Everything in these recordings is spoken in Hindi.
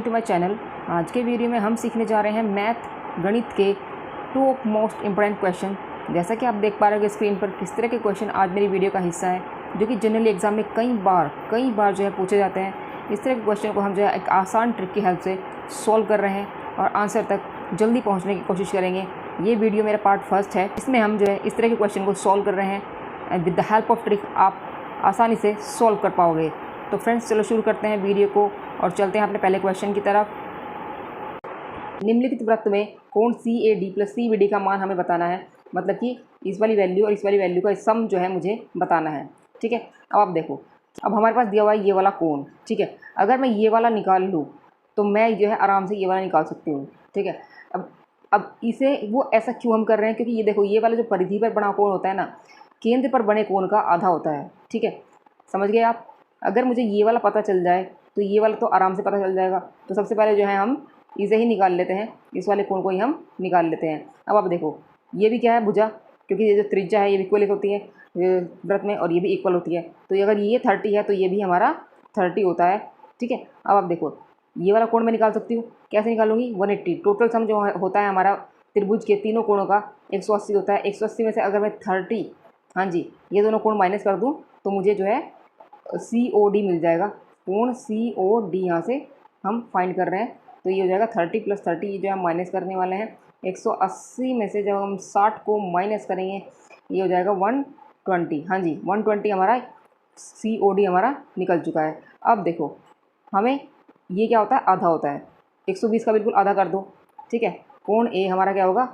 To my channel. आज के वीडियो में हम सीखने जा रहे हैं मैथ गणित के 2 मोस्ट इम्पोर्टेंट क्वेश्चन। जैसा कि आप देख पा रहे हो स्क्रीन पर किस तरह के क्वेश्चन आज मेरी वीडियो का हिस्सा है, जो कि जनरली एग्जाम में कई बार जो है पूछे जाते हैं। इस तरह के क्वेश्चन को हम जो है एक आसान ट्रिक की हेल्प से सॉल्व कर रहे हैं और आंसर तक जल्दी पहुँचने की कोशिश करेंगे। ये वीडियो मेरा पार्ट फर्स्ट है, इसमें हम जो है इस तरह के क्वेश्चन को सॉल्व कर रहे हैं and with the help of trick आप आसानी से सॉल्व कर पाओगे। तो फ्रेंड्स चलो शुरू करते हैं वीडियो को और चलते हैं अपने पहले क्वेश्चन की तरफ। निम्नलिखित वृत्त में कोण CAD प्लस CBD का मान हमें बताना है, मतलब कि इस वाली वैल्यू और इस वाली वैल्यू का सम जो है मुझे बताना है। ठीक है, अब आप देखो, अब हमारे पास दिया हुआ है ये वाला कोण। ठीक है, अगर मैं ये वाला निकाल लूँ तो मैं जो है आराम से ये वाला निकाल सकती हूँ। ठीक है, अब इसे वो ऐसा क्यों हम कर रहे हैं, क्योंकि ये देखो ये वाला जो परिधि पर बना कोण होता है ना, केंद्र पर बने कोण का आधा होता है। ठीक है, समझ गए आप। अगर मुझे ये वाला पता चल जाए तो ये वाला तो आराम से पता चल जाएगा। तो सबसे पहले जो है हम इसे ही निकाल लेते हैं, इस वाले कोण को ही हम निकाल लेते हैं। अब आप देखो ये भी क्या है, भुजा, क्योंकि ये जो त्रिज्या है ये इक्वल होती है वृत्त में और ये भी इक्वल होती है। तो अगर ये 30 है तो ये भी हमारा 30 होता है। ठीक है, अब आप देखो ये वाला कोण मैं निकाल सकती हूँ। कैसे निकालूंगी? 180। टोटल सम जो होता है हमारा त्रिभुज के तीनों कोणों का 180 होता है। 180 में से अगर मैं 30, हाँ जी, ये दोनों कोण माइनस कर दूँ तो मुझे जो है COD मिल जाएगा। कोण COD यहाँ से हम फाइंड कर रहे हैं, तो ये हो जाएगा 30 प्लस 30, ये जो हम माइनस करने वाले हैं। 180 में से जब हम 60 को माइनस करेंगे ये हो जाएगा 120। हाँ जी, 120 हमारा COD हमारा निकल चुका है। अब देखो हमें ये क्या होता है, आधा होता है। 120 का बिल्कुल आधा कर दो। ठीक है, कोण A हमारा क्या होगा,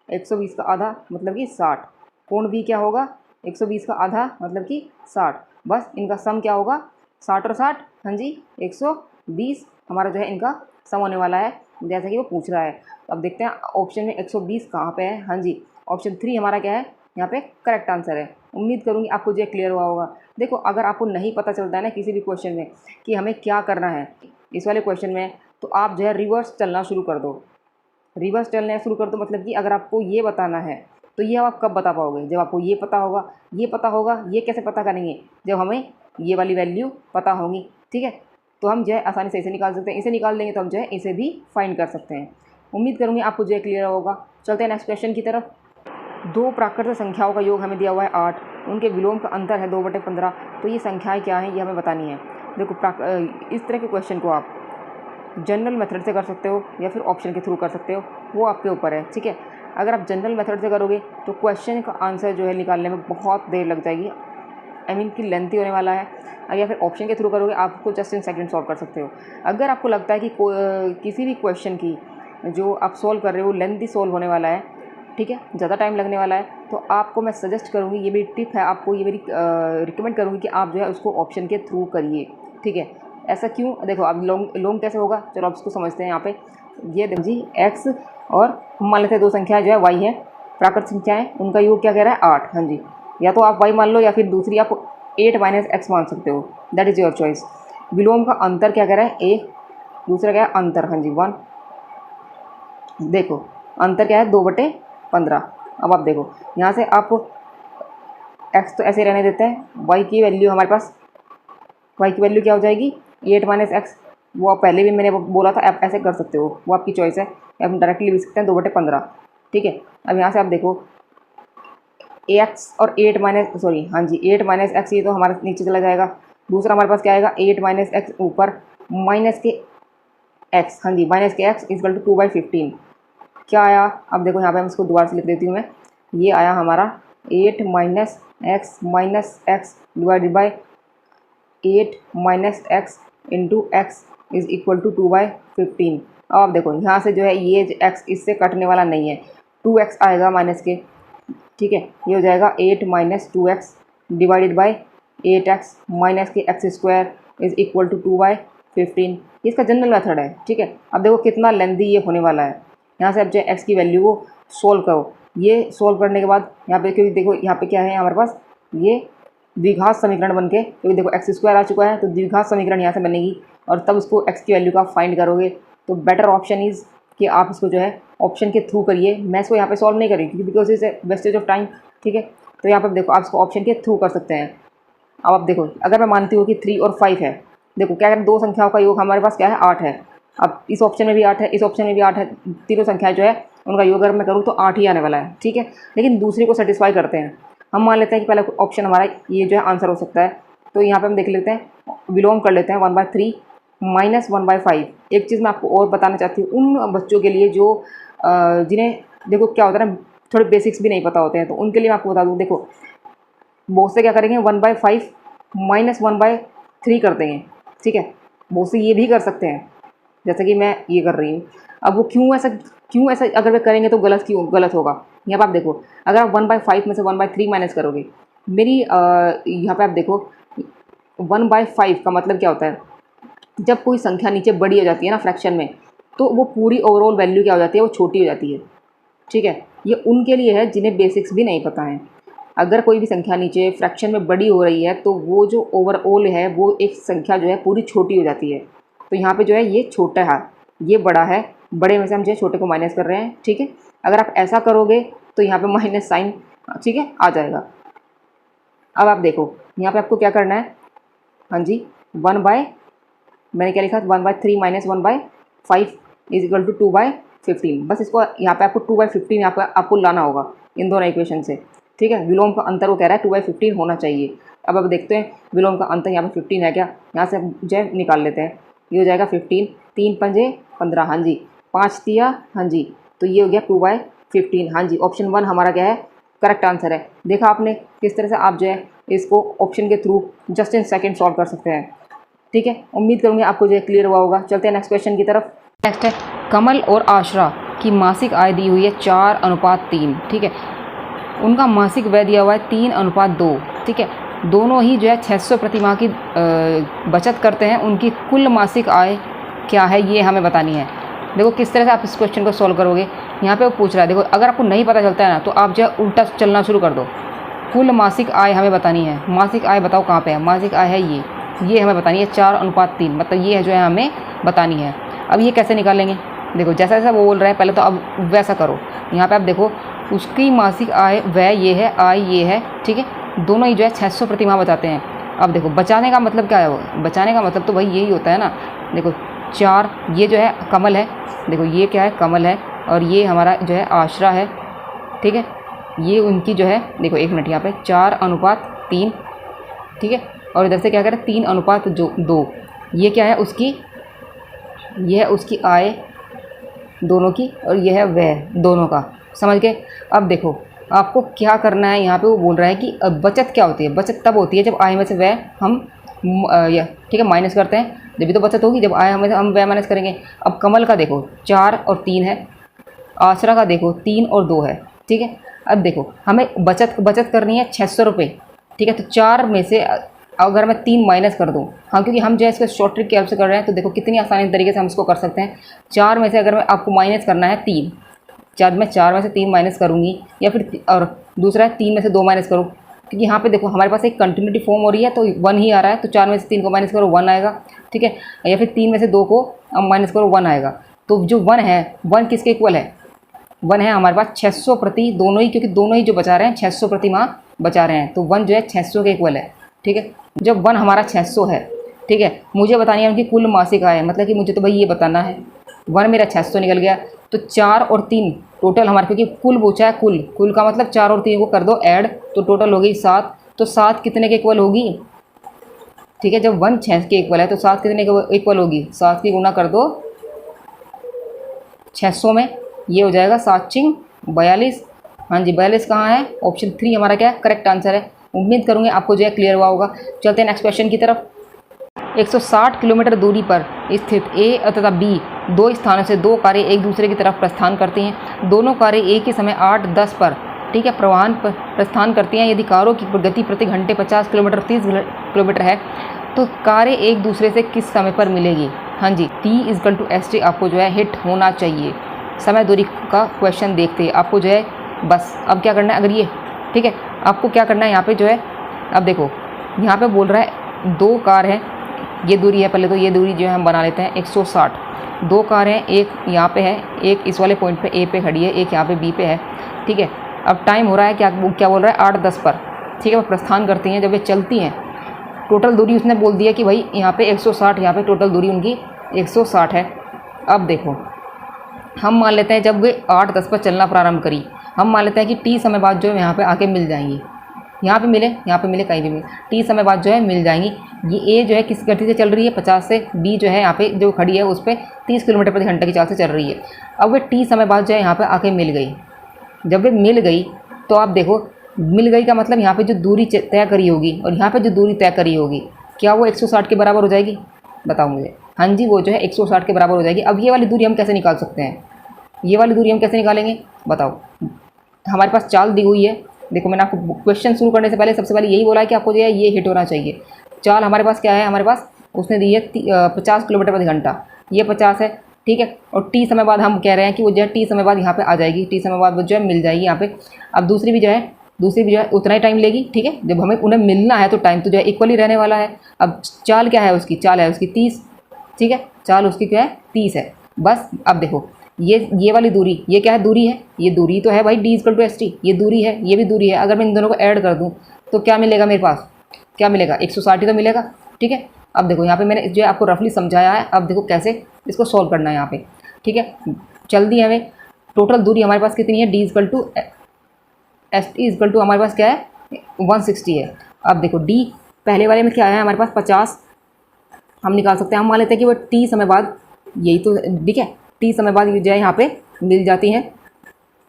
120 का आधा मतलब कि 60। कोण B क्या होगा, 120 का आधा मतलब कि 60। बस इनका सम क्या होगा, 60 और 60, हाँ जी 120 हमारा जो है इनका सम होने वाला है, जैसा कि वो पूछ रहा है। तो अब देखते हैं ऑप्शन में 120 कहाँ पे है। हाँ जी, ऑप्शन 3 हमारा क्या है, यहाँ पे करेक्ट आंसर है। उम्मीद करूँगी आपको जो है क्लियर हुआ होगा। देखो अगर आपको नहीं पता चलता है ना किसी भी क्वेश्चन में कि हमें क्या करना है इस वाले क्वेश्चन में, तो आप जो है रिवर्स चलना शुरू कर दो। रिवर्स चलना शुरू कर दो मतलब कि अगर आपको ये बताना है तो ये आप कब बता पाओगे, जब आपको ये पता होगा। ये पता होगा, ये कैसे पता करेंगे, जब हमें ये वाली वैल्यू पता होगी। ठीक है, तो हम जो है आसानी से इसे निकाल सकते हैं। इसे निकाल देंगे तो हम जो है इसे भी फाइंड कर सकते हैं। उम्मीद करूँगी आपको जो है क्लियर होगा। चलते हैं नेक्स्ट क्वेश्चन की तरफ। 2 प्राकृतिक संख्याओं का योग हमें दिया हुआ है 8, उनके विलोम का अंतर है 2/15। तो ये संख्याएँ क्या हैं ये हमें बतानी है। देखो इस तरह के क्वेश्चन को आप जनरल मेथड से कर सकते हो या फिर ऑप्शन के थ्रू कर सकते हो, वो आपके ऊपर है। ठीक है, अगर आप जनरल मेथड से करोगे तो क्वेश्चन का आंसर जो है निकालने में बहुत देर लग जाएगी, आई मीन कि लेंथी होने वाला है। या फिर ऑप्शन के थ्रू करोगे आपको जस्ट इन सेकंड सॉल्व कर सकते हो। अगर आपको लगता है कि किसी भी क्वेश्चन की जो आप सॉल्व कर रहे हो लेंथी सॉल्व होने वाला है, ठीक है, ज़्यादा टाइम लगने वाला है, तो आपको मैं सजेस्ट करूँगी, ये मेरी टिप है, आपको ये मेरी रिकमेंड करूँगी कि आप जो है उसको ऑप्शन के थ्रू करिए। ठीक है, ऐसा क्यों? देखो अब लॉन्ग कैसे होगा, चलो आप इसको समझते हैं। यहाँ पे ये देखो जी x और हम मान लेते हैं 2 संख्याएँ जो है y है, प्राकृतिक संख्याएँ, उनका योग क्या कह रहा है 8। हाँ जी, या तो आप y मान लो या फिर दूसरी आप 8 - x मान सकते हो, दैट इज़ योर चॉइस। विलोम का अंतर क्या कह रहा है, a, दूसरा क्या है अंतर, हाँ जी 1। देखो अंतर क्या है 2/15। अब आप देखो यहाँ से आप x तो ऐसे रहने देते हैं, y की वैल्यू हमारे पास, y की वैल्यू क्या हो जाएगी 8 - x। वो आप पहले भी मैंने बोला था, आप ऐसे कर सकते हो, वो आपकी चॉइस है। आप डायरेक्टली लिख सकते हैं 2/15। ठीक है, अब यहाँ से आप देखो x और 8 x, ये तो हमारा नीचे चला जाएगा। दूसरा हमारे पास क्या आएगा 8 - x ऊपर माइनस के x, हाँ जी माइनस के x इक्वल टू 2/15। क्या आया, अब देखो यहाँ पे हम इसको दोबारा से लिख देती हूँ मैं। ये आया हमारा 8 - x divided by 8 - x into x is equal to 2/15। अब आप देखो यहाँ से जो है ये x इससे कटने वाला नहीं है, 2x आएगा माइनस के। ठीक है, ये हो जाएगा 8 - 2x divided by 8x minus के x² इज़ इक्वल टू 2/15। इसका जनरल मेथड है। ठीक है, अब देखो कितना लेंथी ये होने वाला है। यहाँ से अब जो x की वैल्यू को सोल्व करो। ये सोल्व करने के बाद यहाँ पे, क्योंकि देखो यहाँ पे क्या है हमारे पास, ये द्विघात समीकरण बन के, क्योंकि देखो x² आ चुका है तो द्विघात समीकरण यहाँ से बनेगी और तब उसको x की वैल्यू का फाइंड करोगे। तो बेटर ऑप्शन इज़ कि आप इसको जो है ऑप्शन के थ्रू करिए। मैं इसको यहाँ पे सॉल्व नहीं करी क्योंकि because is wastage of time. ठीक है, तो यहाँ पर देखो आप इसको ऑप्शन के थ्रू कर सकते हैं। अब आप देखो अगर मैं मानती हूँ कि 3 और 5 है, देखो क्या करें, 2 संख्याओं का योग हमारे पास क्या है 8 है। अब इस ऑप्शन में भी 8 है, इस ऑप्शन में भी 8 है, तीनों संख्याएं जो है उनका योग अगर मैं करूँ तो 8 ही आने वाला है, ठीक है। लेकिन दूसरे को सेटिस्फाई करते हैं, हम मान लेते हैं कि पहला ऑप्शन हमारा ये जो है आंसर हो सकता है। तो यहाँ पे हम देख लेते हैं, विलोम कर लेते हैं 1/3 माइनस 1/5। एक चीज़ मैं आपको और बताना चाहती हूँ उन बच्चों के लिए जो जिन्हें देखो क्या होता है ना, थोड़े बेसिक्स भी नहीं पता होते हैं, तो उनके लिए मैं आपको बता दूँ। देखो बहुत से क्या करेंगे 1/5 माइनस 1/3 कर देंगे, ठीक है। बहुत से ये भी कर सकते हैं जैसे कि मैं ये कर रही हूँ। अब वो क्यों ऐसा अगर वे करेंगे तो गलत होगा। यहाँ पर आप देखो, अगर आप 1/5 में से 1/3 माइनस करोगे, मेरी यहाँ पे आप देखो 1/5 का मतलब क्या होता है, जब कोई संख्या नीचे बड़ी हो जाती है ना फ्रैक्शन में, तो वो पूरी ओवरऑल वैल्यू क्या हो जाती है, वो छोटी हो जाती है, ठीक है। ये उनके लिए है जिन्हें बेसिक्स भी नहीं पता है। अगर कोई भी संख्या नीचे फ्रैक्शन में बड़ी हो रही है तो वो जो ओवरऑल है वो एक संख्या जो है पूरी छोटी हो जाती है। तो यहाँ पे जो है ये छोटा है, ये बड़ा है, बड़े में से हम जो है छोटे को माइनस कर रहे हैं, ठीक है। अगर आप ऐसा करोगे तो यहाँ पे माइनस साइन, ठीक है, आ जाएगा। अब आप देखो यहाँ पे आपको क्या करना है, हाँ जी, मैंने क्या लिखा 1/3 माइनस 1/5 इज इक्वल टू 2/15। बस इसको यहाँ पे आपको 2/15 यहाँ पे आपको लाना होगा इन दोनों इक्वेशन से, ठीक है। विलोम का अंतर वो कह रहा है 2/15 होना चाहिए। अब देखते हैं विलोम का अंतर यहाँ पे 15 है क्या, यहाँ से जो है निकाल लेते हैं। ये हो जाएगा 15, 3 पंजे 15, हाँ जी, 5 तिया, हाँ जी, तो ये हो गया 2/15, हाँ जी। ऑप्शन 1 हमारा क्या है, करेक्ट आंसर है। देखा आपने किस तरह से आप जो है इसको ऑप्शन के through just in second solve कर सकते हैं, ठीक है। उम्मीद करूँगी आपको जो है क्लियर हुआ होगा। चलते हैं नेक्स्ट क्वेश्चन की तरफ। नेक्स्ट है, कमल और आशरा की मासिक आय दी हुई है 4:3, ठीक है। उनका मासिक व्यय दिया हुआ है 3:2, ठीक है। दोनों ही जो है 600 प्रति माह की बचत करते हैं। उनकी कुल मासिक आय क्या है ये हमें बतानी है। देखो किस तरह से आप इस क्वेश्चन को सॉल्व करोगे। यहाँ पे वो पूछ रहा है, देखो अगर आपको नहीं पता चलता है ना तो आप जो है उल्टा चलना शुरू कर दो। कुल मासिक आय हमें बतानी है, मासिक आय बताओ कहाँ पे है, मासिक आय है ये हमें बतानी है 4:3, मतलब ये है जो है हमें बतानी है। अब ये कैसे निकालेंगे, देखो जैसा जैसा वो बोल रहा है पहले तो अब वैसा करो। यहाँ पे आप देखो उसकी मासिक आय व्यय ये है, आय ये है, ठीक है। दोनों ही जो है 600 प्रति माह बचाते हैं। अब देखो बचाने का मतलब क्या है, वो बचाने का मतलब तो भाई यही होता है ना। देखो 4, ये जो है कमल है, देखो ये क्या है, कमल है, और ये हमारा जो है आशरा है, ठीक है। ये उनकी जो है, देखो एक मिनट, यहाँ पे 4:3, ठीक है। और इधर से क्या करें 3:2, ये क्या है उसकी, ये है उसकी आय दोनों की, और ये है व्यय दोनों का, समझ गए। अब देखो आपको क्या करना है, यहाँ पे वो बोल रहा है कि बचत क्या होती है। बचत तब होती है जब आय में से व्यय हम ठीक है माइनस करते हैं, जब भी तो बचत होगी जब आय में से हम व्यय माइनस करेंगे। अब कमल का देखो 4 और 3 है, आसरा का देखो 3 और 2 है, ठीक है। अब देखो हमें बचत करनी है 600 रुपये, ठीक है। तो 4 में से अगर मैं 3 माइनस कर दूँ, हाँ क्योंकि हम जो है इसको शॉर्ट ट्रिक की हेल्प से कर रहे हैं, तो देखो कितनी आसानी तरीके से हम इसको कर सकते हैं। 4 में से अगर मैं आपको माइनस करना है 3, 4 में से 3 माइनस करूँगी, या फिर और दूसरा है 3 में से 2 माइनस करूँ, क्योंकि यहाँ पे देखो हमारे पास एक कंटिन्यूटी फॉर्म हो रही है तो 1 ही आ रहा है। तो 4 में से 3 को माइनस करो 1 आएगा, ठीक है। या फिर 3 में से 2 को माइनस करो 1 आएगा। तो जो 1 है, 1 किसके इक्वल है, 1 है हमारे पास 600 प्रति, दोनों ही, क्योंकि दोनों ही जो बचा रहे हैं 600 प्रति माह बचा रहे हैं, तो 1 जो है 600 के इक्वल है, ठीक है। जब 1 हमारा 600 है, ठीक है, मुझे बतानी है उनकी कुल मासिक आय, मतलब कि मुझे तो भाई ये बताना है। 1 मेरा 600 निकल गया, तो 4 और 3 टोटल हमारे, क्योंकि कुल पूछा है, कुल का मतलब 4 और 3 को कर दो ऐड, तो टोटल हो गई 7। तो 7 कितने के इक्वल होगी, ठीक है। जब 1 6 के इक्वल है तो 7 कितने के इक्वल होगी, 7 की गुना कर दो 600 में, ये हो जाएगा 7×4 42। हाँ जी 42 कहाँ है, ऑप्शन 3 हमारा क्या है, करेक्ट आंसर है। उम्मीद करूँगी आपको जो है क्लियर हुआ होगा। चलते हैं नेक्स्ट क्वेश्चन की तरफ। 160 किलोमीटर दूरी पर स्थित ए तथा बी दो स्थानों से 2 कारें एक दूसरे की तरफ प्रस्थान करती हैं। दोनों कारें एक ही समय 8-10 पर, ठीक है, प्रवाहन पर प्रस्थान करती हैं। यदि कारों की गति प्रति घंटे 50 किलोमीटर 30 किलोमीटर है तो कारें एक दूसरे से किस समय पर मिलेगी। हाँ जी, T=ST आपको जो है हिट होना चाहिए। समय दूरी का क्वेश्चन देखते हैं आपको जो है, बस अब क्या करना है, अगर ये ठीक है, आपको क्या करना है यहाँ पे जो है, अब देखो यहाँ पे बोल रहा है 2 कार हैं, ये दूरी है, पहले तो ये दूरी जो है हम बना लेते हैं 160। 2 कार हैं, एक यहाँ पे है, एक इस वाले पॉइंट पे ए पे खड़ी है, एक यहाँ पे बी पे है, ठीक है। अब टाइम हो रहा है क्या बोल रहा है 8-10 पर, ठीक है। वो प्रस्थान करती हैं, जब ये चलती हैं टोटल दूरी उसने बोल दिया कि भाई यहाँ पे 160, यहाँ पे टोटल दूरी उनकी 160 है, अब देखो, हम मान लेते हैं जब वे 8:10 पर चलना प्रारंभ करी, हम मान लेते हैं कि टी समय बाद जो है यहाँ पे आके मिल जाएंगी, यहाँ पे मिले कहीं भी मिले, टी समय बाद जो है मिल जाएंगी। ये ए जो है किस गति से चल रही है 50 से, बी जो है यहाँ पे जो खड़ी है उस पर 30 किलोमीटर प्रति घंटा की चाल से चल रही है। अब वे टी समय बाद जो है यहाँ पे आके मिल गई। जब वे मिल गई तो आप देखो, मिल गई का मतलब यहाँ पे जो दूरी तय करी होगी और यहाँ पे जो दूरी तय करी होगी, क्या वो 160 के बराबर हो जाएगी? बताओ मुझे। हाँ जी, वो जो है 160 के बराबर हो जाएगी। अब ये वाली दूरी हम कैसे निकाल सकते हैं? ये वाली दूरी हम कैसे निकालेंगे बताओ? हमारे पास चाल दी हुई है। देखो, मैंने आपको क्वेश्चन शुरू करने से पहले सबसे पहले यही बोला है कि आपको जो है ये हिट होना चाहिए। चाल हमारे पास क्या है? हमारे पास उसने दी है 50 किलोमीटर प्रति घंटा, ये 50 है, ठीक है। और टी समय बाद हम कह रहे हैं कि वो जो है टी समय बाद यहाँ पे आ जाएगी, टी समय बाद वो जो है मिल जाएगी यहाँ पे। अब दूसरी भी जो है उतना ही टाइम लेगी, ठीक है। जब हमें उन्हें मिलना है तो टाइम तो जो है इक्वली रहने वाला है। अब चाल क्या है उसकी? चाल है उसकी 30, ठीक है। चाल उसकी क्या है? 30 है बस। अब देखो, ये वाली दूरी, ये क्या है? दूरी है, ये दूरी तो है भाई, d=st, ये दूरी है, ये भी दूरी है। अगर मैं इन दोनों को ऐड कर दूँ तो क्या मिलेगा मेरे पास? क्या मिलेगा? 160 ही तो मिलेगा, ठीक है। अब देखो, यहाँ पे मैंने जो है आपको रफली समझाया है। अब देखो कैसे इसको सॉल्व करना है यहाँ पे, ठीक है। जल्दी हमें टोटल दूरी हमारे पास कितनी है? d=st हमारे पास क्या है? 160 है। अब देखो, d पहले वाले में क्या है हमारे पास? 50 हम निकाल सकते हैं। हम मान लेते हैं कि वो टी समय बाद, यही तो ठीक है, टी समय बाद जो है यहाँ पे मिल जाती हैं।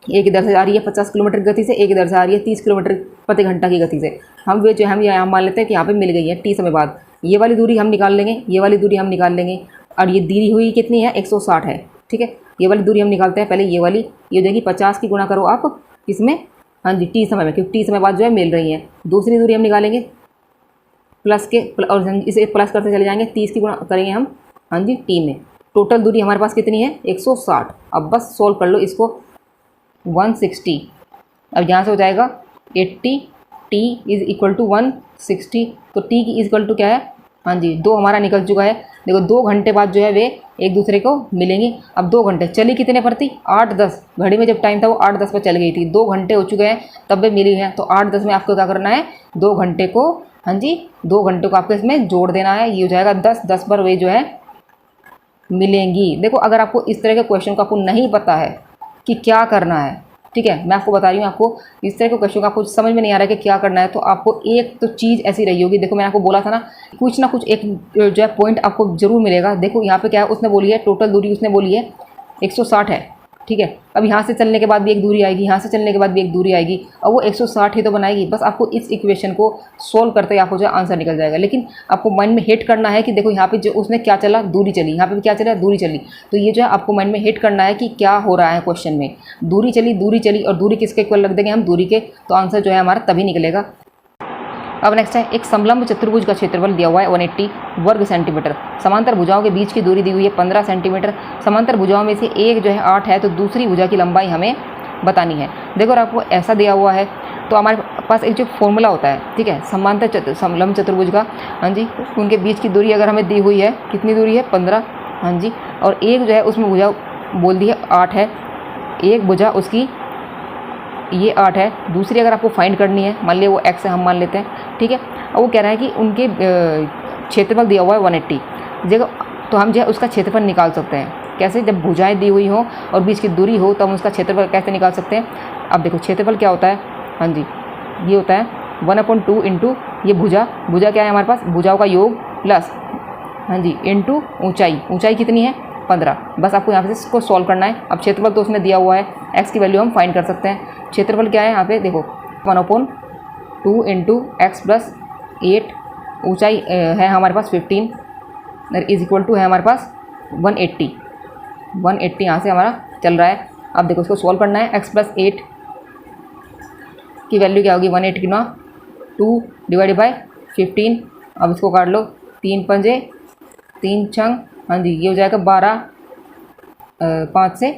एक इधर से आ रही है 50 किलोमीटर गति से, एक इधर से आ रही है 30 किलोमीटर प्रति घंटा की गति से। हम वे जो हम यहाँ मान लेते हैं कि यहाँ पे मिल गई है टी समय बाद। ये वाली दूरी हम निकाल लेंगे, ये वाली दूरी हम निकाल लेंगे। और ये दी हुई कितनी है? 160 है, ठीक है। ये वाली दूरी हम निकालते हैं। पहले ये वाली, ये हो जाएगी 50 की गुणा करो आप इसमें, हाँ जी, टी समय में, क्योंकि टी समय बाद जो है मिल रही है। दूसरी दूरी हम निकालेंगे प्लस के, और इसे प्लस करते चले जाएंगे, 30 की गुणा करेंगे हम, हाँ जी, टी में। टोटल दूरी हमारे पास कितनी है? 160। अब बस सोल्व कर लो इसको, 160। अब यहाँ से हो जाएगा 80, टी इज़ इक्वल टू 160। तो टी की इक्वल टू क्या है? हाँ जी, 2 हमारा निकल चुका है। देखो, 2 घंटे बाद जो है वे एक दूसरे को मिलेंगे। अब 2 घंटे चली कितने पर थी? 8:10। घड़ी में जब टाइम था वो 8:10 पर चल गई थी। 2 घंटे हो चुके हैं तब वे मिली हैं। तो 8:10 में आपको क्या करना है? 2 घंटे को, हाँ जी, 2 घंटे को आपको इसमें जोड़ देना है। ये हो जाएगा 10 पर वे जो है मिलेंगी। देखो, अगर आपको इस तरह के क्वेश्चन को आपको नहीं पता है कि क्या करना है, ठीक है, मैं आपको बता रही हूँ, आपको इस तरह के क्वेश्चन का आपको समझ में नहीं आ रहा है कि क्या करना है, तो आपको एक तो चीज़ ऐसी रही होगी। देखो, मैंने आपको बोला था ना कुछ एक जो है पॉइंट आपको जरूर मिलेगा। देखो यहाँ पे क्या है, उसने बोली है टोटल दूरी, उसने बोली है 160 है, ठीक है। अब यहाँ से चलने के बाद भी एक दूरी आएगी, यहाँ से चलने के बाद भी एक दूरी आएगी, और वो 160 ही तो बनाएगी। बस आपको इस इक्वेशन को सोल्व करते ही आपको जो है आंसर निकल जाएगा। लेकिन आपको माइंड में हिट करना है कि देखो यहाँ पे जो उसने क्या चला? दूरी चली। यहाँ पे भी क्या चला? दूरी चली। तो ये जो है आपको माइंड में हिट करना है कि क्या हो रहा है क्वेश्चन में। दूरी चली और दूरी किसके इक्वल रख देंगे हम? दूरी के। तो आंसर जो है हमारा तभी निकलेगा। अब नेक्स्ट है, एक समलंब चतुर्भुज का क्षेत्रफल दिया हुआ है 180 वर्ग सेंटीमीटर। समांतर भुजाओं के बीच की दूरी दी हुई है 15 सेंटीमीटर। समांतर भुजाओं में से एक जो है 8 है, तो दूसरी भुजा की लंबाई हमें बतानी है। देखो, अगर आपको ऐसा दिया हुआ है तो हमारे पास एक जो फॉर्मूला होता है, ठीक है, समांतर समलंब चतुर्भुज का, हाँ जी, उनके बीच की दूरी अगर हमें दी हुई है, कितनी दूरी है? 15, हाँ जी। और एक जो है उसमें भुजा बोल दी है 8 है, एक भुजा उसकी ये 8 है। दूसरी अगर आपको फाइंड करनी है, मान लिया वो x है, हम मान लेते हैं, ठीक है। और वो कह रहा है कि उनके क्षेत्रफल दिया हुआ है 180 जगह, तो हम जो है उसका क्षेत्रफल निकाल सकते हैं। कैसे? जब भुजाएं दी हुई हो और बीच की दूरी हो, तो हम उसका क्षेत्रफल कैसे निकाल सकते हैं? अब देखो, क्षेत्रफल क्या होता है? हाँ जी, ये होता है 1/2 इंटू ये भुजा क्या है हमारे पास? भुजाओं का योग प्लस, हाँ जी, इंटू ऊंचाई कितनी है? 15। बस आपको यहाँ पे इसको सॉल्व करना है। अब क्षेत्रफल तो उसने दिया हुआ है, x की वैल्यू हम फाइंड कर सकते हैं। क्षेत्रफल क्या है यहाँ पे? देखो, 1/2 इंटू x प्लस 8, ऊंचाई है हमारे पास 15 इज इक्वल टू है हमारे पास 180 यहाँ से हमारा चल रहा है। अब देखो, इसको सॉल्व करना है। x प्लस 8 की वैल्यू क्या होगी? 180 गुना 2 डिवाइडेड बाई 15। अब इसको काट लो, 3 पंजे 3 छंग, हाँ जी, ये हो जाएगा 12, 5 से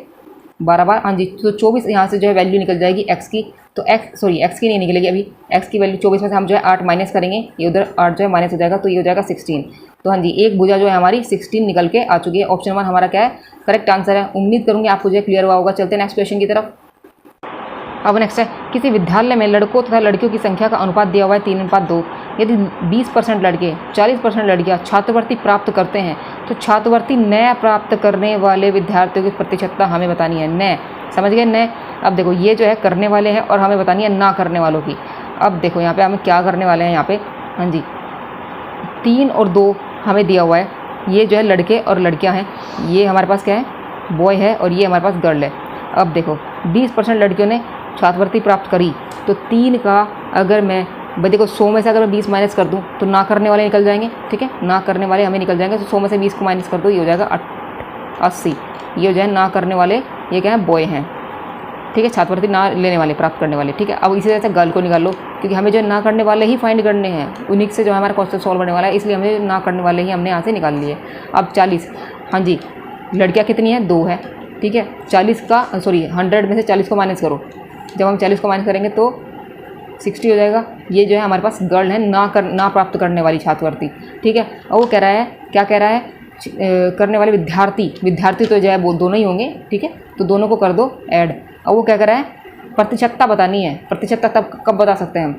12 बार, हाँ जी, तो 24 यहाँ से जो है वैल्यू निकल जाएगी x की। तो x की नहीं निकलेगी अभी, x की वैल्यू 24 में से हम जो है 8 माइनस करेंगे, ये उधर 8 जो है माइनस हो जाएगा, तो ये हो जाएगा 16। तो हाँ जी, एक भुजा जो है हमारी 16 निकल के आ चुकी है। ऑप्शन 1 हमारा क्या है? करेक्ट आंसर है। उम्मीद करूँगी आपको जो है क्लियर हुआ होगा। चलते हैं नेक्स्ट क्वेश्चन की तरफ। अब नेक्स्ट है, किसी विद्यालय में लड़कों तथा लड़कियों की संख्या का अनुपात दिया हुआ है 3:2। यदि 20% लड़के 40% लड़कियाँ छात्रवृत्ति प्राप्त करते हैं तो छात्रवृत्ति नया प्राप्त करने वाले विद्यार्थियों की प्रतिशतता हमें बतानी है। नए, समझ गए, नए। अब देखो ये जो है करने वाले हैं और हमें बतानी है ना करने वालों की। अब देखो यहाँ पे हमें क्या करने वाले हैं, यहाँ पे हाँ जी 3 और 2 हमें दिया हुआ है। ये जो है लड़के और लड़कियां हैं, ये हमारे पास क्या है बॉय है और ये हमारे पास गर्ल है। अब देखो 20% लड़कियों ने छात्रवृत्ति प्राप्त करी तो 3 का अगर मैं देखो 100 में से अगर मैं 20 माइनस कर दूं तो ना करने वाले निकल जाएंगे, ठीक है, ना करने वाले हमें निकल जाएंगे। तो 100 में से 20 को माइनस कर दो, ये हो जाएगा 80। ये हो जाए ना करने वाले, ये क्या है बॉय हैं, ठीक है, छात्रवृत्ति ना लेने वाले प्राप्त करने वाले, ठीक है। अब इसी तरह से गर्ल को निकाल लो क्योंकि हमें जो ना करने वाले ही फाइंड करने हैं, उन्हीं से जो हमारा क्वेश्चन सॉल्व होने वाला है, इसलिए हमें ना करने वाले ही हमने यहाँ से निकाल लिए। अब 40, हाँ जी लड़कियाँ कितनी हैं 2 है, ठीक है। 40 का 100 में से 40 को माइनस करो, जब हम 40 को माइनस करेंगे तो 60 हो जाएगा। ये जो है हमारे पास गर्ल है ना प्राप्त करने वाली छात्रवृत्ति, ठीक है। और वो कह रहा है, क्या कह रहा है, करने वाले विद्यार्थी तो जो है वो दोनों ही होंगे, ठीक है, तो दोनों को कर दो ऐड। अब वो क्या कर रहा है, प्रतिशतता बतानी है। प्रतिशतता तब कब बता सकते हैं हम,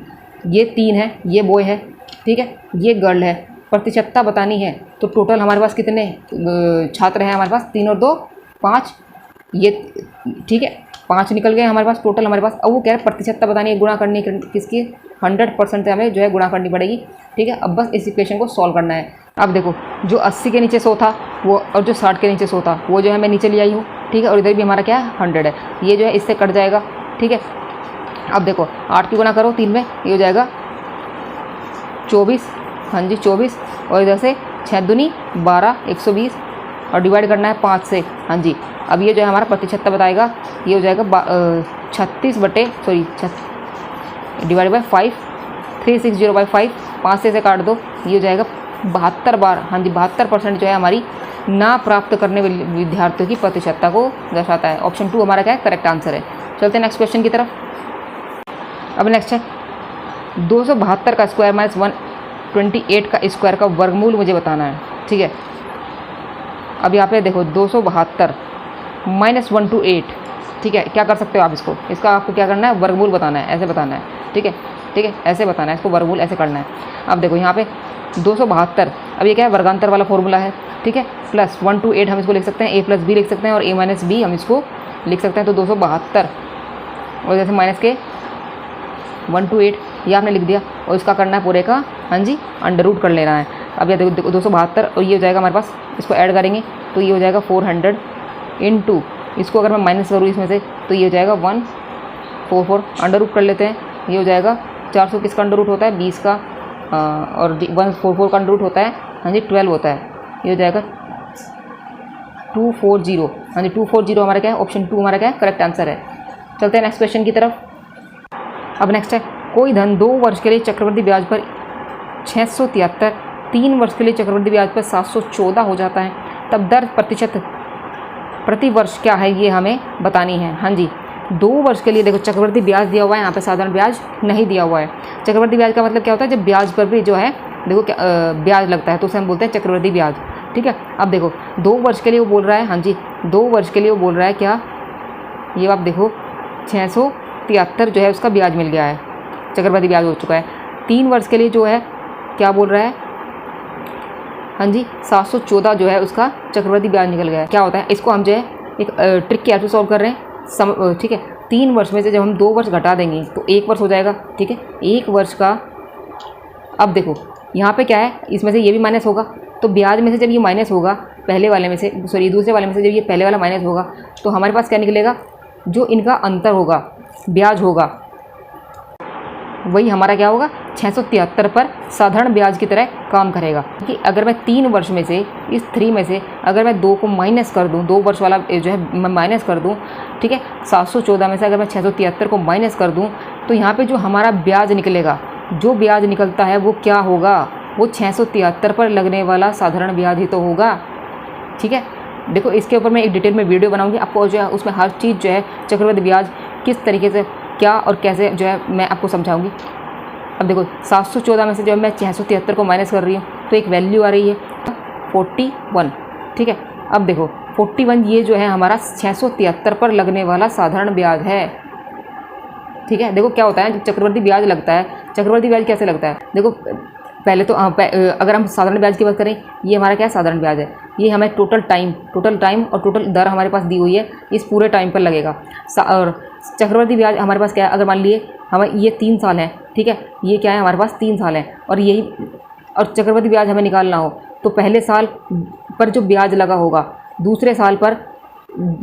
ये 3 है, ये बॉय है, ठीक है, ये गर्ल है, प्रतिशतता बतानी है। तो टोटल हमारे पास कितने छात्र हैं, हमारे पास 3 और 2 5, ये ठीक है 5 निकल गए हमारे पास टोटल हमारे पास। अब वो कह रहे हैं प्रतिशतता बतानी है, गुणा करनी किसकी 100% से हमें जो है गुणा करनी पड़ेगी, ठीक है। अब बस इस इक्वेशन को सॉल्व करना है। अब देखो जो 80 के नीचे 100 था वो और जो 60 के नीचे 100 था वो जो है मैं नीचे ले आई हूँ, ठीक है, और इधर भी हमारा क्या है 100 है, ये जो है इससे कट जाएगा, ठीक है। अब देखो 8 की गुणा करो 3 में, ये हो जाएगा 24, हाँ जी 24, और इधर से 6 दूनी 12 120 और डिवाइड करना है 5 से, हाँ जी। अब ये जो है हमारा प्रतिशतता बताएगा, ये हो जाएगा 36 डिवाइड बाई 5, 360/5, 5 से इसे काट दो, ये हो जाएगा 72 बार, हाँ जी 72% जो है हमारी ना प्राप्त करने वाले विद्यार्थियों की प्रतिशतता को दर्शाता है। ऑप्शन 2 हमारा क्या है करेक्ट आंसर है। चलते हैं नेक्स्ट क्वेश्चन की तरफ। अब नेक्स्ट है 272 का स्क्वायर माइनस 128 का स्क्वायर का वर्गमूल मुझे बताना है, ठीक है। अब यहाँ पे देखो 272 माइनस 128, ठीक है, क्या कर सकते हो आप इसका आपको क्या करना है वर्गमूल बताना है, ऐसे बताना है, ठीक है, ठीक है, ऐसे बताना है इसको, वर्गमूल ऐसे करना है। अब देखो यहाँ पे 272, अब ये क्या है वर्गांतर वाला फॉर्मूला है, ठीक है, प्लस 128 हम इसको लिख सकते हैं, a प्लस बी लिख सकते हैं और a माइनस बी हम इसको लिख सकते हैं। तो 272 और जैसे माइनस के 128 ये आपने लिख दिया और इसका करना है पूरे का, हाँ जी अंडर रूट कर लेना है। अब ये देखो 272 और ये हो जाएगा हमारे पास, इसको ऐड करेंगे तो ये हो जाएगा 400 इंटू, इसको अगर मैं माइनस करूँ इसमें से तो ये हो जाएगा 144, अंडर रूट कर लेते हैं, ये हो जाएगा 400 किसका अंडर रूट होता है 20 का, और 144 का अंडर रूट होता है, हाँ जी 12 होता है, ये हो जाएगा 240, हाँ जी 240 हमारा क्या है ऑप्शन 2 हमारा क्या है करेक्ट आंसर है। चलते हैं नेक्स्ट क्वेश्चन की तरफ। अब नेक्स्ट है कोई धन 2 वर्ष के लिए चक्रवृद्धि ब्याज पर 673, 3 वर्ष के लिए चक्रवृद्धि ब्याज पर 714 हो जाता है, तब दर प्रतिशत प्रति वर्ष क्या है ये हमें बतानी है। हाँ जी 2 वर्ष के लिए देखो चक्रवृद्धि ब्याज दिया हुआ है, यहाँ पे साधारण ब्याज नहीं दिया हुआ है। चक्रवृद्धि ब्याज का मतलब क्या होता है, जब ब्याज पर भी जो है देखो क्या ब्याज लगता है तो उसे हम बोलते हैं चक्रवृद्धि ब्याज, ठीक है। अब देखो 2 वर्ष के लिए वो बोल रहा है, हाँ जी 2 वर्ष के लिए वो बोल रहा है क्या, ये आप देखो 673 जो है उसका ब्याज मिल गया है, चक्रवृद्धि ब्याज हो चुका है। 3 वर्ष के लिए जो है क्या बोल रहा है, हाँ जी 714 जो है उसका चक्रवृद्धि ब्याज निकल गया है। क्या होता है, इसको हम जो है एक ट्रिक के हेल्प से सॉल्व कर रहे हैं, ठीक है। 3 वर्ष में से जब हम 2 वर्ष घटा देंगे तो 1 वर्ष हो जाएगा, ठीक है, 1 वर्ष का। अब देखो यहाँ पे क्या है, इसमें से ये भी माइनस होगा, तो ब्याज में से जब ये माइनस होगा पहले वाले में से, दूसरे वाले में से जब ये पहले वाला माइनस होगा तो हमारे पास क्या निकलेगा, जो इनका अंतर होगा ब्याज होगा वही हमारा क्या होगा 673 पर साधारण ब्याज की तरह काम करेगा। कि अगर मैं 3 वर्ष में से इस 3 में से अगर मैं 2 को माइनस कर दूं, 2 वर्ष वाला जो है मैं माइनस कर दूं, ठीक है, 714 में से अगर मैं 673 को माइनस कर दूं तो यहाँ पे जो हमारा ब्याज निकलेगा, जो ब्याज निकलता है वो क्या होगा, वो 673 पर लगने वाला साधारण ब्याज ही तो होगा, ठीक है। देखो इसके ऊपर मैं एक डिटेल में वीडियो बनाऊंगी, आपको जो है उसमें हर चीज़ जो है चक्रवृद्धि ब्याज किस तरीके से क्या और कैसे जो है मैं आपको समझाऊंगी। अब देखो 714 में से जब मैं 673 को माइनस कर रही हूँ तो एक वैल्यू आ रही है 41, ठीक है। अब देखो 41 ये जो है हमारा 673 पर लगने वाला साधारण ब्याज है, ठीक है। देखो क्या होता है, जब चक्रवर्ती ब्याज लगता है, चक्रवर्ती ब्याज कैसे लगता है, देखो पहले तो अगर हम साधारण ब्याज की बात करें, ये हमारा क्या है, साधारण ब्याज है। ये हमें टोटल टाइम और टोटल दर हमारे पास दी हुई है, इस पूरे टाइम पर लगेगा। और चक्रवर्ती ब्याज हमारे पास क्या है, अगर मान लिए हमें ये 3 साल है, ठीक है, ये क्या है हमारे पास 3 साल है, और चक्रवर्ती ब्याज हमें निकालना हो तो पहले साल पर जो ब्याज लगा होगा, दूसरे साल पर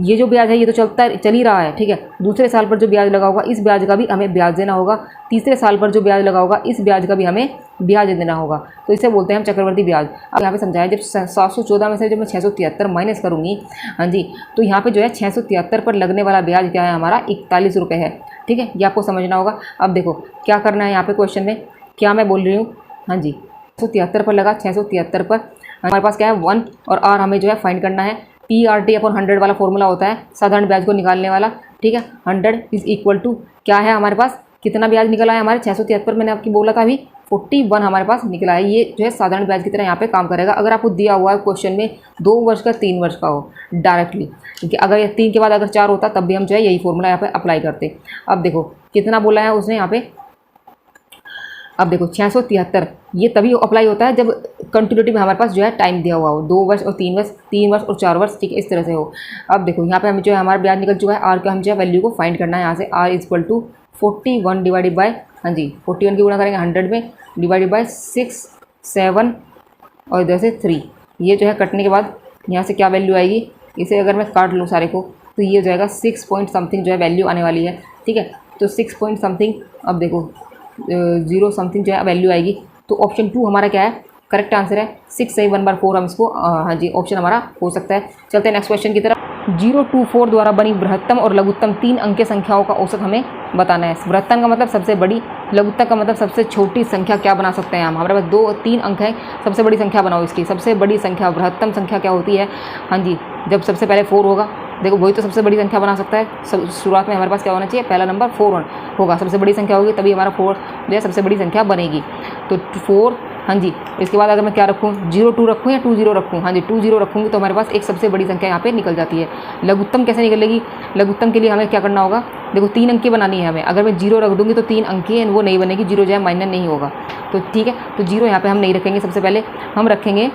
ये जो ब्याज है ये तो चल ही रहा है, ठीक है, दूसरे साल पर जो ब्याज लगा होगा इस ब्याज का भी हमें ब्याज देना होगा, तीसरे साल पर जो ब्याज लगा होगा इस ब्याज का भी हमें ब्याज देना होगा। तो इसे बोलते हैं हम चक्रवर्ती ब्याज। अब यहाँ पे समझाया, जब 714 में से जब मैं 673 माइनस करूँगी, हाँ जी, तो यहाँ पे जो है 673 पर लगने वाला ब्याज क्या है हमारा, 41 रुपये है, ठीक है, ये आपको समझना होगा। अब देखो क्या करना है यहाँ पे क्वेश्चन में, क्या मैं बोल रही हूँ, हाँ जी, 673 पर लगा, 673 पर हमारे पास क्या है 1 और आर हमें जो है फाइंड करना है। PRT/100 वाला फॉर्मूला होता है साधारण ब्याज को निकालने वाला, ठीक है। 100 इज इक्वल टू क्या है हमारे पास, कितना ब्याज निकला है हमारे 673, मैंने आपकी बोला था अभी 41 हमारे पास निकला है। ये जो है साधारण ब्याज की तरह यहाँ पे काम करेगा। अगर आपको दिया हुआ है क्वेश्चन में 2 वर्ष का 3 वर्ष का हो डायरेक्टली, क्योंकि अगर ये 3 के बाद अगर 4 होता तब भी हम जो है यही फॉर्मूला यहाँ पे अप्लाई करते। अब देखो कितना बोला है उसने यहाँ पे, अब देखो 673 ये तभी अप्लाई होता है जब कंटिन्यूटी में हमारे पास जो है टाइम दिया हुआ हो, 2 वर्ष और 3 वर्ष, 3 वर्ष और 4 वर्ष, ठीक है, इस तरह से हो। अब देखो यहाँ पे हमें जो है हमारा ब्याज निकल चुका है, आर का हम जो है वैल्यू को फाइंड करना है। यहाँ से R equal to 41 divided by, हाँ जी 41 की गुणा करेंगे 100 में, डिवाइडेड बाय 6, 7 और इधर से 3, ये जो है कटने के बाद यहाँ से क्या वैल्यू आएगी, इसे अगर मैं काट लूँ सारे को तो ये हो जाएगा 6 पॉइंट समथिंग जो है वैल्यू आने वाली है, ठीक है। तो 6 पॉइंट समथिंग, अब देखो 0 समथिंग जो है वैल्यू आएगी। तो ऑप्शन 2 हमारा क्या है, करेक्ट आंसर है। 6 सही 1/4 हम इसको, हाँ जी, ऑप्शन हमारा हो सकता है। चलते हैं नेक्स्ट क्वेश्चन की तरफ। 024 द्वारा बनी बृहत्तम और लघुत्तम 3 अंकीय संख्याओं का औसत हमें बताना है। बृहत्तम का मतलब सबसे बड़ी, लघुत्तम का मतलब सबसे छोटी संख्या क्या बना सकते हैं हम। हमारे पास 2-3 अंक है, सबसे बड़ी संख्या बनाओ इसकी। सबसे बड़ी संख्या, बृहत्तम संख्या क्या होती है, हाँ जी, जब सबसे पहले 4 होगा, देखो वही तो सबसे बड़ी संख्या बना सकता है। शुरुआत में हमारे पास क्या होना चाहिए, पहला नंबर 4 होगा, सबसे बड़ी संख्या होगी, तभी हमारा 4 जो है सबसे बड़ी संख्या बनेगी। तो 4, हाँ जी, इसके बाद अगर मैं क्या रखूँ, 02 रखूँ या 20 रखूँ, हाँ जी 20 रखूँगी तो हमारे पास एक सबसे बड़ी संख्या यहाँ पे निकल जाती है। लघुत्तम कैसे निकलेगी, लघुत्तम के लिए हमें क्या करना होगा, देखो 3 अंकी बनानी है हमें। अगर मैं 0 रख दूँगी तो 3 अंकी वो नहीं बनेगी, 0 जो है माइनर नहीं होगा, तो ठीक है। तो 0 यहाँ पर हम नहीं रखेंगे, सबसे पहले हम रखेंगे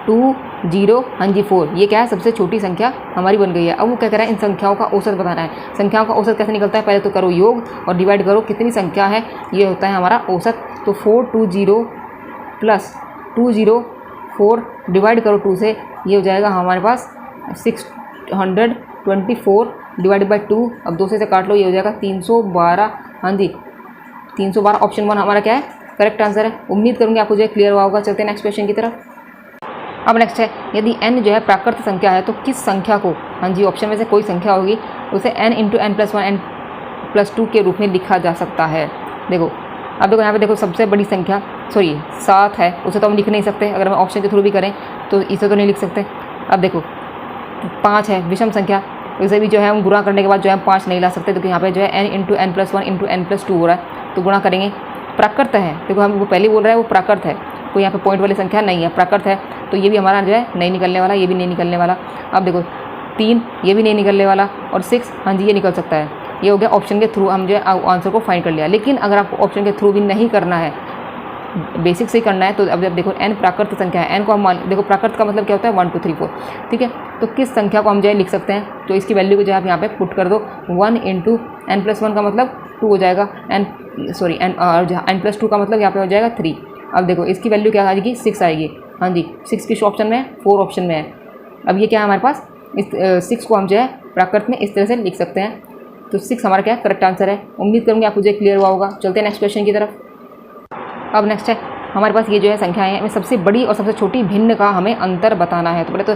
20, हाँ जी 4, ये क्या है सबसे छोटी संख्या हमारी बन गई है। अब वो क्या कह रहा है, इन संख्याओं का औसत बताना है। संख्याओं का औसत कैसे निकलता है, पहले तो करो योग और डिवाइड करो कितनी संख्या है, ये होता है हमारा औसत। तो 420 प्लस 204 डिवाइड करो 2 से, ये हो जाएगा हमारे पास 624 डिवाइड बाई 2, अब 2 से काट लो, ये हो जाएगा 312, हाँ जी 312। ऑप्शन 1 हमारा क्या है, करेक्ट आंसर है। उम्मीद करूँगी आपको जो है क्लियर हुआ होगा। चलते हैं नेक्स्ट क्वेश्चन की तरफ। अब नेक्स्ट है, यदि n जो है प्राकृत संख्या है तो किस संख्या को, हाँ जी ऑप्शन में से कोई संख्या होगी, उसे n × n+1 n+2 के रूप में लिखा जा सकता है। देखो अब देखो यहाँ पे देखो सबसे बड़ी संख्या 7 है, उसे तो हम लिख नहीं सकते, अगर हम ऑप्शन के थ्रू भी करें तो इसे तो नहीं लिख सकते। अब देखो 5 है विषम संख्या, उसे भी जो है हम गुणा करने के बाद जो है 5 नहीं ला सकते, क्योंकि यहाँ पे जो है n × n+1 × n+2 हो रहा है, तो गुणा करेंगे। प्राकृत है, देखो हम वो पहले बोल रहा है वो प्राकृत है, कोई यहाँ पे पॉइंट वाली संख्या नहीं है, प्राकृत है, तो ये भी हमारा जो है नहीं निकलने वाला, ये भी नहीं निकलने वाला। अब देखो 3, ये भी नहीं निकलने वाला, और 6, हाँ जी ये निकल सकता है। ये हो गया ऑप्शन के थ्रू, हम जो है आंसर को फाइंड कर लिया। लेकिन अगर आपको ऑप्शन के थ्रू भी नहीं करना है, बेसिक से ही करना है, तो अब जब देखो n प्राकृत संख्या है, n को हम देखो प्राकृत का मतलब क्या होता है 1 2 3 4, ठीक है। तो किस संख्या को हम जो है लिख सकते हैं, तो इसकी वैल्यू को जो है आप यहाँ पे पुट कर दो। 1 × n+1 का मतलब 2 हो जाएगा, n+2 का मतलब यहाँ पे हो जाएगा 3। अब देखो इसकी वैल्यू क्या आएगी, 6 आएगी, हाँ जी 6 किस ऑप्शन में है, 4 ऑप्शन में है। अब ये क्या है हमारे पास, इस 6 को हम जो है प्राकृत में इस तरह से लिख सकते हैं, तो 6 हमारा क्या है करेक्ट आंसर है। उम्मीद करूँगी आपको जो क्लियर हुआ होगा। चलते हैं नेक्स्ट क्वेश्चन की तरफ। अब नेक्स्ट है हमारे पास ये जो है संख्याएं हैं, सबसे बड़ी और सबसे छोटी भिन्न का हमें अंतर बताना है। तो पहले तो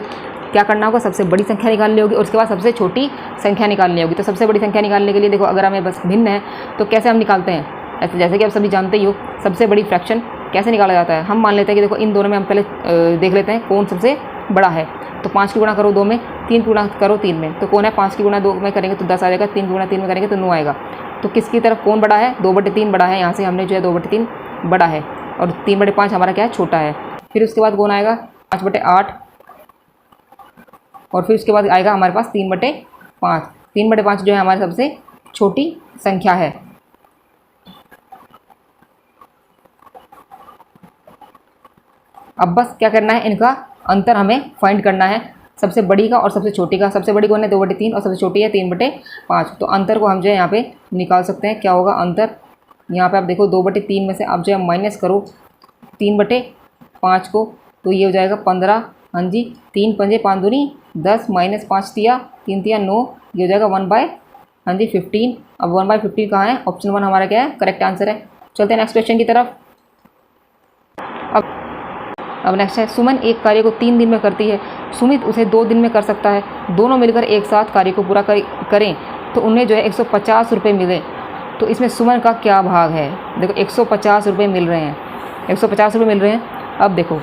क्या करना होगा, सबसे बड़ी संख्या निकालनी होगी और उसके बाद सबसे छोटी संख्या निकालनी होगी। तो सबसे बड़ी संख्या निकालने के लिए देखो अगर हमें बस भिन्न है तो कैसे हम निकालते हैं, ऐसे जैसे कि आप सभी जानते ही हो सबसे बड़ी फ्रैक्शन कैसे निकाला जाता है। हम मान लेते हैं कि देखो इन दोनों में हम पहले देख लेते हैं कौन सबसे बड़ा है। तो 5 की गुणा करो 2 में, 3 की गुणा करो 3 में, तो कौन है 5 की गुणा 2 में करेंगे तो 10 आ जाएगा, 3 की गुणा 3 में करेंगे तो 9 आएगा। तो किसकी तरफ कौन बड़ा है, 2/3 बड़ा है। यहाँ से हमने जो है 2/3 बड़ा है और 3/5 हमारा क्या है छोटा है। फिर उसके बाद कौन आएगा 5/8 और फिर उसके बाद आएगा हमारे पास 3/5। 3/5 जो है हमारी सबसे छोटी संख्या है। अब बस क्या करना है, इनका अंतर हमें फाइंड करना है, सबसे बड़ी का और सबसे छोटी का। सबसे बड़ी कौन है 2/3 और सबसे छोटी है 3/5। तो अंतर को हम जो है यहाँ पे निकाल सकते हैं। क्या होगा अंतर, यहाँ पे आप देखो 2/3 में से आप जो है माइनस करो 3/5 को, तो ये हो जाएगा 15। हाँ जी, 3 पंजे 5 दूनी 10 माइनस 5 तिया 3 तिया 9, ये हो जाएगा 1/15। अब 1/15 कहाँ है, ऑप्शन 1 हमारा क्या है, करेक्ट आंसर है। चलते हैं नेक्स्ट क्वेश्चन की तरफ। अब नेक्स्ट है, सुमन एक कार्य को 3 दिन में करती है, सुमित उसे 2 दिन में कर सकता है। दोनों मिलकर एक साथ कार्य को पूरा करें तो उन्हें जो है 150 रुपये मिले, तो इसमें सुमन का क्या भाग है। देखो 150 रुपये मिल रहे हैं, 150 रुपये मिल रहे हैं। अब देखो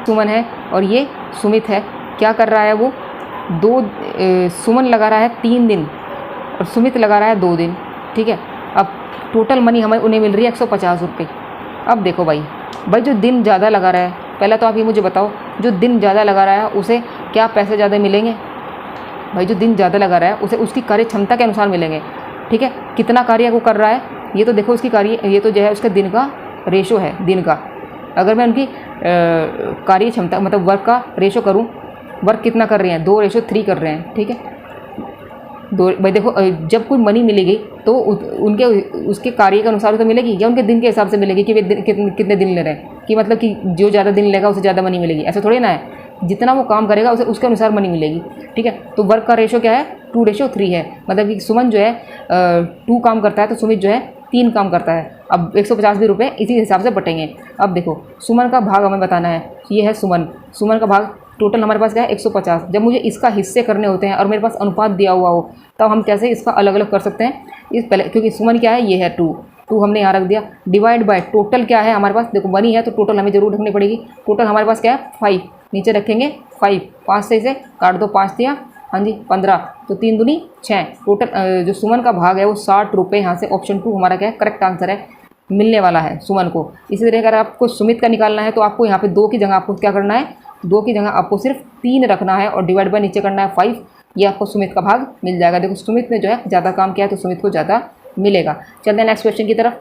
सुमन है और ये सुमित है, क्या कर रहा है वो, सुमन लगा रहा है 3 दिन और सुमित लगा रहा है 2 दिन। ठीक है, अब टोटल मनी हमें उन्हें मिल रही है 150 रुपये। अब देखो भाई जो दिन ज़्यादा लगा रहा है, पहले तो आप ये मुझे बताओ, जो दिन ज़्यादा लगा रहा है उसे क्या पैसे ज़्यादा मिलेंगे। भाई जो दिन ज़्यादा लगा रहा है उसे उसकी कार्य क्षमता के अनुसार मिलेंगे। ठीक है, कितना कार्य वो कर रहा है, ये तो देखो उसकी कार्य, ये तो जो है उसका दिन का रेशो है, दिन का। अगर मैं उनकी कार्य क्षमता मतलब वर्क का रेशो करूँ, वर्क कितना कर रहे हैं, 2:3 कर रहे हैं। ठीक है, भाई देखो जब कोई मनी मिलेगी तो उनके उसके कार्य के अनुसार तो मिलेगी या उनके दिन के हिसाब से मिलेगी कि वे कितने दिन ले रहे हैं, कि मतलब कि जो ज़्यादा दिन लेगा उसे ज़्यादा मनी मिलेगी, ऐसा थोड़ी ना है। जितना वो काम करेगा उसे उसके अनुसार मनी मिलेगी। ठीक है, तो वर्क का रेशो क्या है, 2:3 है। मतलब कि सुमन जो है 2 काम करता है तो सुमित जो है 3 काम करता है। अब 150 भी रुपये इसी हिसाब से बटेंगे। अब देखो सुमन का भाग हमें बताना है, ये है सुमन का भाग टोटल हमारे पास क्या है 150। जब मुझे इसका हिस्से करने होते हैं और मेरे पास अनुपात दिया हुआ हो, तब हम कैसे इसका अलग अलग कर सकते हैं। इस पहले क्योंकि सुमन क्या है, ये है 2 हमने यहाँ रख दिया, डिवाइड बाय टोटल क्या है हमारे पास, देखो मनी है तो टोटल हमें जरूर रखनी पड़ेगी। टोटल हमारे पास क्या है 5, नीचे रखेंगे 5, 5 से इसे काट दो, 5 दिया हाँ जी 15, तो 3 दूनी 6। टोटल जो सुमन का भाग है वो 60 रुपये। यहाँ से ऑप्शन 2 हमारा क्या है, करेक्ट आंसर है, मिलने वाला है सुमन को। इसी तरह अगर आपको सुमित का निकालना है तो आपको यहाँ पे 2 की जगह आपको क्या करना है, 2 की जगह आपको सिर्फ 3 रखना है और डिवाइड बाय नीचे करना है 5, ये आपको सुमित का भाग मिल जाएगा। देखो सुमित ने जो है ज़्यादा काम किया है तो सुमित को ज़्यादा मिलेगा। चलते हैं नेक्स्ट क्वेश्चन की तरफ।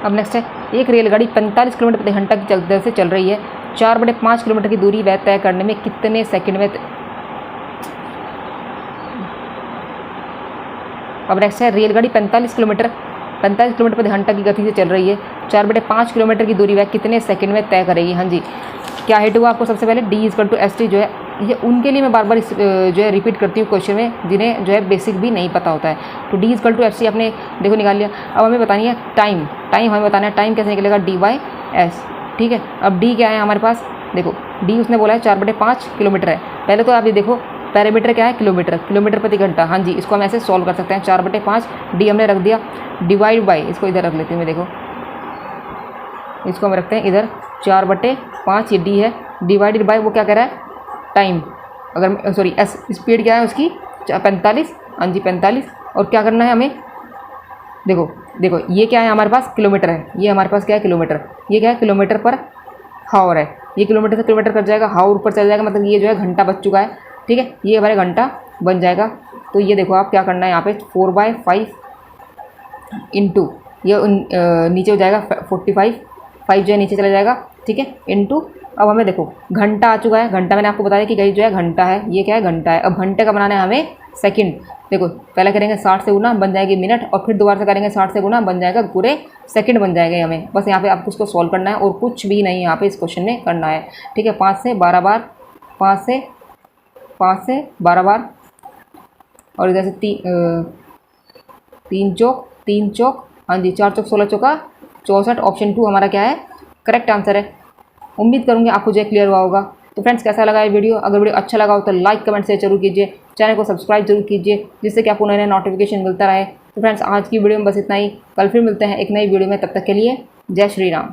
अब नेक्स्ट है, एक रेलगाड़ी 45 किलोमीटर प्रति घंटा की दर से चल रही है, 4/5 किलोमीटर की दूरी वह तय करने में कितने सेकंड में। अब नेक्स्ट है, रेलगाड़ी 45 किलोमीटर प्रति घंटा की गति से चल रही है, 4/5 किलोमीटर की दूरी वह कितने सेकंड में तय करेगी। हाँ जी, क्या हेड हुआ आपको, सबसे पहले D=ST जो है, ये उनके लिए मैं बार बार जो है रिपीट करती हूँ क्वेश्चन में जिन्हें जो है बेसिक भी नहीं पता होता है। तो D=ST आपने देखो निकाल लिया। अब हमें बतानी है टाइम हमें बताना है टाइम कैसे निकलेगा, D/S। ठीक है, अब D क्या है हमारे पास, देखो D उसने बोला है 4/5 किलोमीटर है। पहले तो आप ये देखो पैरामीटर क्या है, किलोमीटर प्रति घंटा। हाँ जी, इसको हम ऐसे सॉल्व कर सकते हैं, 4/5 D हमने रख दिया, डिवाइड बाई, इसको इधर रख लेते हैं मैं, देखो इसको हम रखते हैं इधर 4/5, ये D है, डिवाइडेड बाय वो क्या कह रहा है टाइम, अगर सॉरी S स्पीड क्या है उसकी 45। हाँ जी 45, और क्या करना है हमें, देखो ये क्या है हमारे पास किलोमीटर है, ये हमारे पास क्या है किलोमीटर, ये क्या है किलोमीटर पर हावर है, ये किलोमीटर से किलोमीटर कर जाएगा, हावर ऊपर चल जाएगा, मतलब ये जो है घंटा बच चुका है। ठीक है, ये हमारे घंटा बन जाएगा। तो ये देखो आप क्या करना है यहाँ पे 4/5 इंटू ये नीचे हो जाएगा 45, 5 जो है नीचे चला जाएगा। ठीक है, इंटू अब हमें देखो घंटा आ चुका है, घंटा मैंने आपको बताया कि गई जो है घंटा है, ये क्या है घंटा है। अब घंटे का बनाना है हमें सेकंड, देखो पहले करेंगे 60 से गुना बन जाएगी मिनट, और फिर दोबारा से करेंगे 60 से गुना बन जाएगा पूरे सेकंड बन जाएगा हमें। बस यहाँ पे आपको उसको सॉल्व करना है और कुछ भी नहीं यहाँ पे इस क्वेश्चन में करना है। ठीक है, 5 से 12 बार, 5 से 12 बार, और इधर से 3 चौक, हाँ जी 4 चौक 16 चौका 64। ऑप्शन 2 हमारा क्या है, करेक्ट आंसर है। उम्मीद करूँगी आपको जो क्लियर हुआ होगा। तो फ्रेंड्स कैसा लगा ये वीडियो, अगर वीडियो अच्छा लगा हो तो लाइक कमेंट शेयर जरूर कीजिए, चैनल को सब्सक्राइब जरूर कीजिए जिससे कि आपको नए नए नोटिफिकेशन मिलता रहे। तो फ्रेंड्स आज की वीडियो में बस इतना ही, कल फिर मिलते हैं एक नई वीडियो में, तब तक के लिए जय श्री राम।